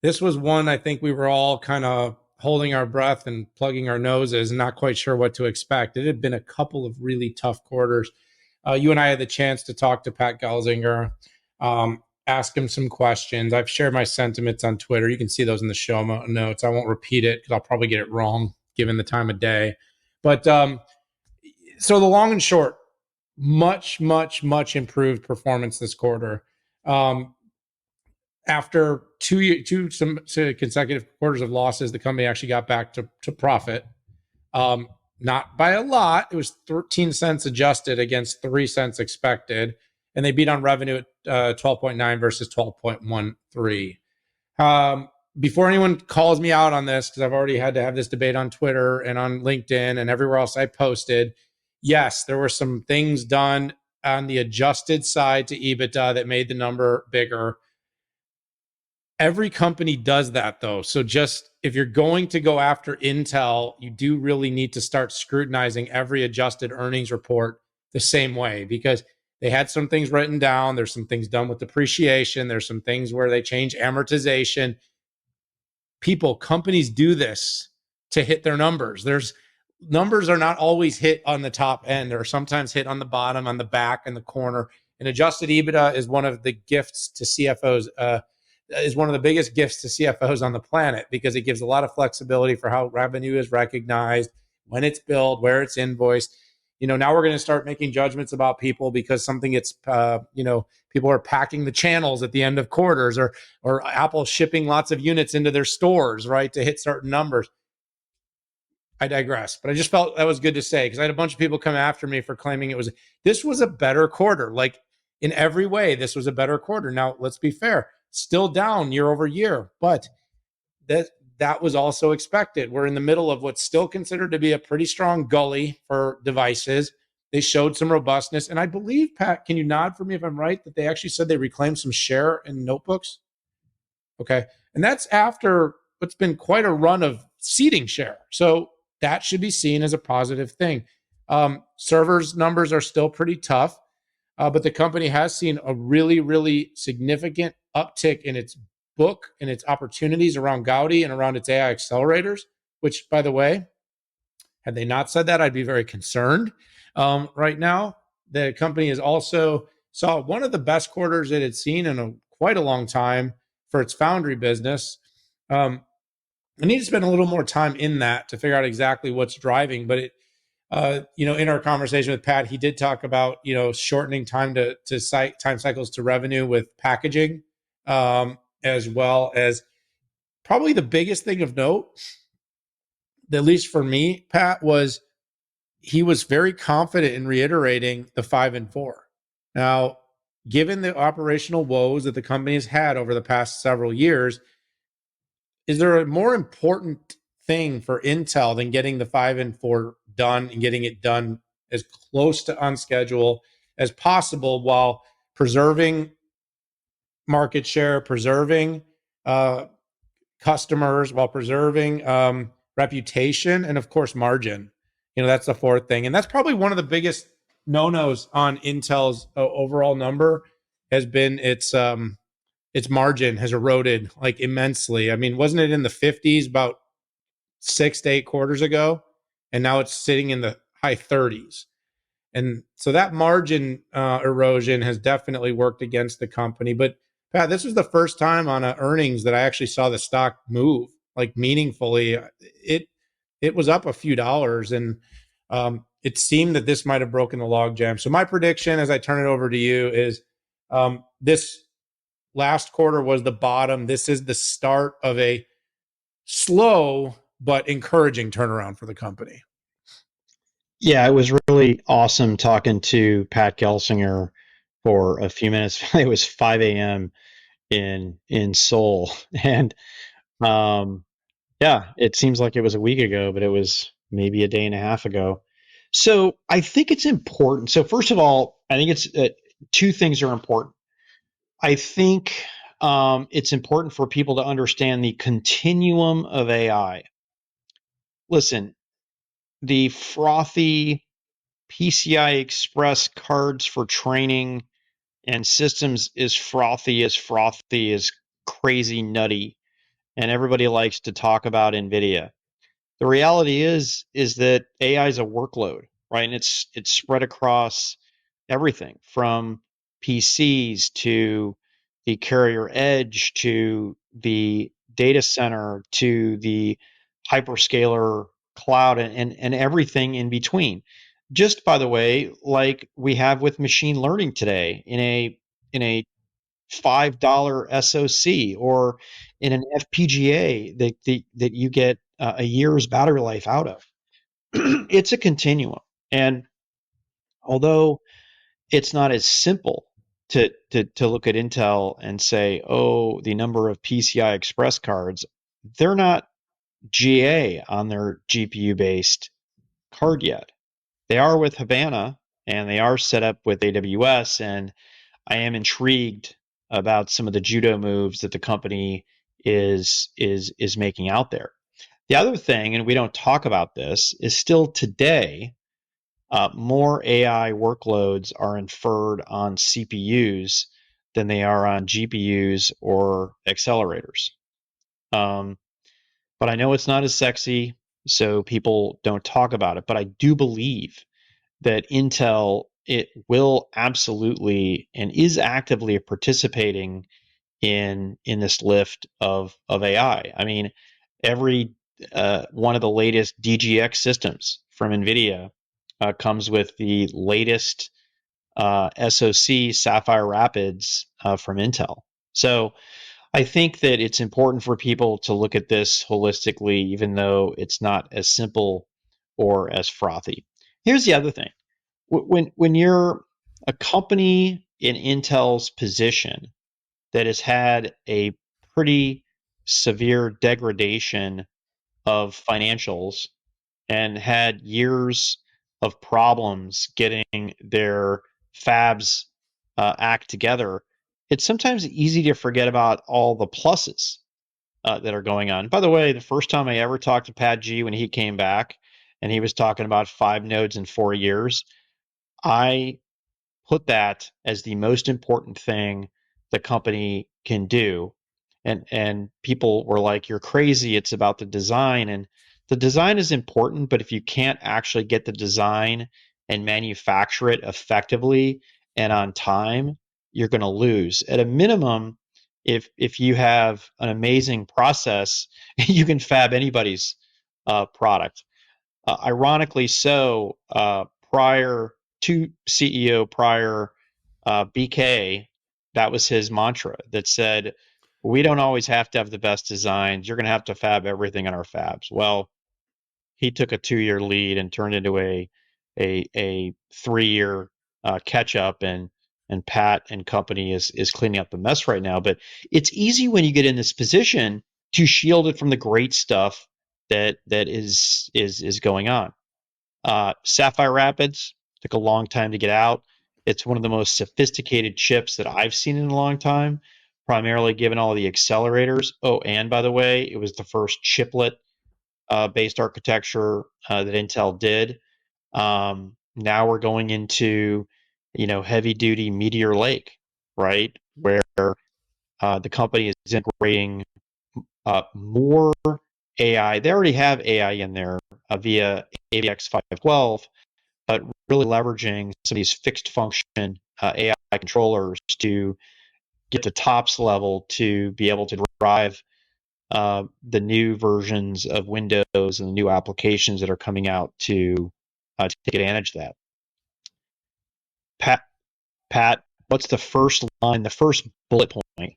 This was one I think we were all kind of holding our breath and plugging our noses and not quite sure what to expect. It had been a couple of really tough quarters. You and I had the chance to talk to Pat Gelsinger, ask him some questions. I've shared my sentiments on Twitter. You can see those in the show notes. I won't repeat it because I'll probably get it wrong given the time of day. But so the long and short, much, much, much improved performance this quarter. After some consecutive quarters of losses, the company actually got back to profit. Not by a lot. It was 13 cents adjusted against 3 cents expected. And they beat on revenue at 12.9 versus 12.13. Before anyone calls me out on this, because I've already had to have this debate on Twitter and on LinkedIn and everywhere else I posted, yes, there were some things done on the adjusted side to EBITDA that made the number bigger. Every company does that though. So just if you're going to go after Intel, you do really need to start scrutinizing every adjusted earnings report the same way, because they had some things written down. There's some things done with depreciation. There's some things where they change amortization. Companies do this to hit their numbers. Numbers are not always hit on the top end. They're sometimes hit on the bottom, on the back, and the corner. And adjusted EBITDA is one of the gifts to CFOs, is one of the biggest gifts to CFOs on the planet, because it gives a lot of flexibility for how revenue is recognized, when it's billed, where it's invoiced. Now we're going to start making judgments about people because something gets, people are packing the channels at the end of quarters, or Apple shipping lots of units into their stores, right, to hit certain numbers. I digress, but I just felt that was good to say, because I had a bunch of people come after me for claiming this was a better quarter. Like in every way, this was a better quarter. Now, let's be fair, still down year over year, but that was also expected. We're in the middle of what's still considered to be a pretty strong gully for devices. They showed some robustness. And I believe, Pat, can you nod for me if I'm right, that they actually said they reclaimed some share in notebooks? Okay. And that's after what's been quite a run of seating share. So that should be seen as a positive thing. Servers numbers are still pretty tough, but the company has seen a really, really significant uptick in its book and its opportunities around Gaudi and around its AI accelerators, which, by the way, had they not said that, I'd be very concerned. Right now, the company has also saw one of the best quarters it had seen in quite a long time for its Foundry business. I need to spend a little more time in that to figure out exactly what's driving, but in our conversation with Pat, he did talk about, shortening time time cycles to revenue with packaging, as well as probably the biggest thing of note, at least for me, Pat, was he was very confident in reiterating the 5 and 4. Now, given the operational woes that the company has had over the past several years, is there a more important thing for Intel than getting the 5 and 4 done and getting it done as close to on schedule as possible, while preserving market share, preserving customers, while preserving reputation, and of course margin? That's the fourth thing, and that's probably one of the biggest no-nos on Intel's overall number has been its margin has eroded like immensely. I mean, wasn't it in the 50s about 6 to 8 quarters ago, and now it's sitting in the high 30s? And so that margin erosion has definitely worked against the company. But Pat, this was the first time on earnings that I actually saw the stock move like meaningfully. It was up a few dollars, and it seemed that this might have broken the logjam. So my prediction, as I turn it over to you, is this last quarter was the bottom. This is the start of a slow but encouraging turnaround for the company. Yeah, it was really awesome talking to Pat Gelsinger for a few minutes. It was 5 a.m. in Seoul, and yeah, it seems like it was a week ago, but it was maybe a day and a half ago. So I think it's important. So first of all, I think it's two things are important. I think it's important for people to understand the continuum of AI. Listen, the frothy PCI Express cards for training and systems is frothy, as crazy nutty and everybody likes to talk about NVIDIA. The reality is that AI is a workload, right? And it's spread across everything from PCs to the carrier edge to the data center to the hyperscaler cloud and everything in between. Just by the way, like we have with machine learning today in a $5 SoC or in an FPGA that you get a year's battery life out of. It's a continuum. And although it's not as simple to look at Intel and say, oh, the number of PCI Express cards, they're not GA on their GPU based card yet. They are with Habana and they are set up with AWS. And I am intrigued about some of the judo moves that the company is making out there. The other thing, and we don't talk about this, is still today more AI workloads are inferred on CPUs than they are on GPUs or accelerators. Um, but I know it's not as sexy, so people don't talk about it. But I do believe that Intel it will absolutely and is actively participating in this lift of AI. I mean, every one of the latest DGX systems from NVIDIA comes with the latest SoC Sapphire Rapids from Intel. So I think that it's important for people to look at this holistically, even though it's not as simple or as frothy. Here's the other thing: when you're a company in Intel's position that has had a pretty severe degradation of financials and had years of problems getting their fabs act together, it's sometimes easy to forget about all the pluses that are going on. By the way, the first time I ever talked to Pat G when he came back and he was talking about 5 nodes in 4 years, I put that as the most important thing the company can do. And people were like, "You're crazy. It's about the design." And the design is important, but if you can't actually get the design and manufacture it effectively and on time, you're going to lose. At a minimum, if you have an amazing process, you can fab anybody's product. Ironically so, prior to CEO, prior BK, that was his mantra that said, we don't always have to have the best designs. You're going to have to fab everything in our fabs. Well, he took a 2 year lead and turned into a 3 year catch up, and Pat and company is cleaning up the mess right now. But it's easy when you get in this position to shield it from the great stuff that is going on. Sapphire Rapids took a long time to get out. It's one of the most sophisticated chips that I've seen in a long time, primarily given all the accelerators. Oh, and by the way, it was the first chiplet based architecture that Intel did. Now we're going into, heavy duty Meteor Lake, right? Where the company is integrating more AI. They already have AI in there via AVX 512, but really leveraging some of these fixed function AI controllers to get to TOPS level to be able to drive the new versions of Windows and the new applications that are coming out to take advantage of that. Pat, Pat, what's the first line, the first bullet point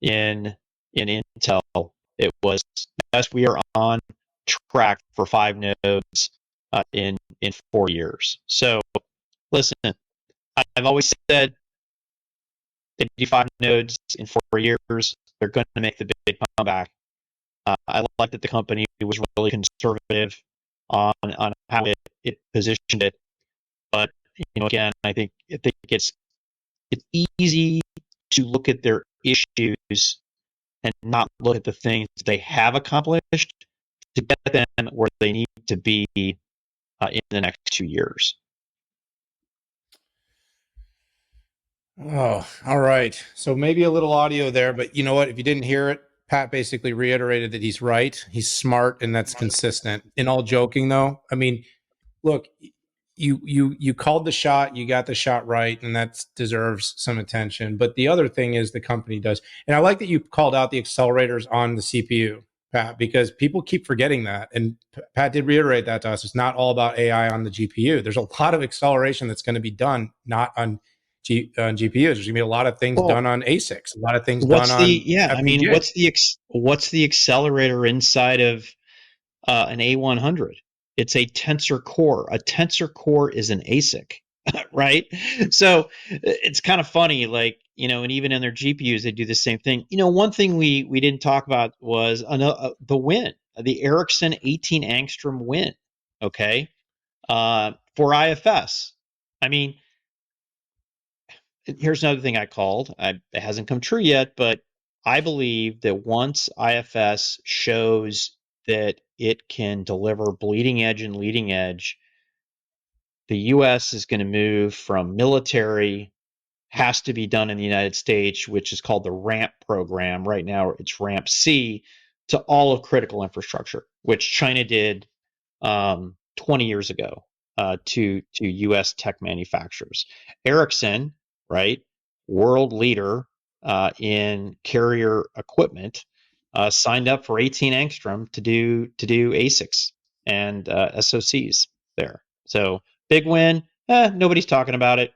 in Intel? It was, yes, we are on track for 5 nodes in 4 years. So listen, I've always said they do 5 nodes in 4 years. They're going to make the big comeback. I like that the company was really conservative on how it positioned it. But again, I think it's easy to look at their issues and not look at the things they have accomplished to get them where they need to be in the next 2 years. Oh, all right. So maybe a little audio there, but you know what? If you didn't hear it, Pat basically reiterated that he's right. He's smart and that's consistent. In all joking though, I mean, look, you called the shot, you got the shot right, and that deserves some attention. But the other thing is the company does, and I like that you called out the accelerators on the CPU, Pat, because people keep forgetting that. And Pat did reiterate that to us. It's not all about AI on the GPU. There's a lot of acceleration that's going to be done not on on GPUs. There's going to be a lot of things done Well, on ASICs, a lot of things done what's the on yeah? I mean, FPGA. what's the accelerator inside of an A100? It's a tensor core. A tensor core is an ASIC, right? So it's kind of funny, like, and even in their GPUs, they do the same thing. One thing we didn't talk about was the win, the Ericsson 18 angstrom win, okay, for IFS. I mean, here's another thing I called. It hasn't come true yet, but I believe that once IFS shows that it can deliver bleeding edge and leading edge, the US is going to move from military, has to be done in the United States, which is called the RAMP program. Right now, it's RAMP C, to all of critical infrastructure, which China did 20 years ago to U.S. tech manufacturers. Ericsson, right, world leader in carrier equipment, signed up for 18 angstrom to do ASICs and SoCs there. So big win. Nobody's talking about it.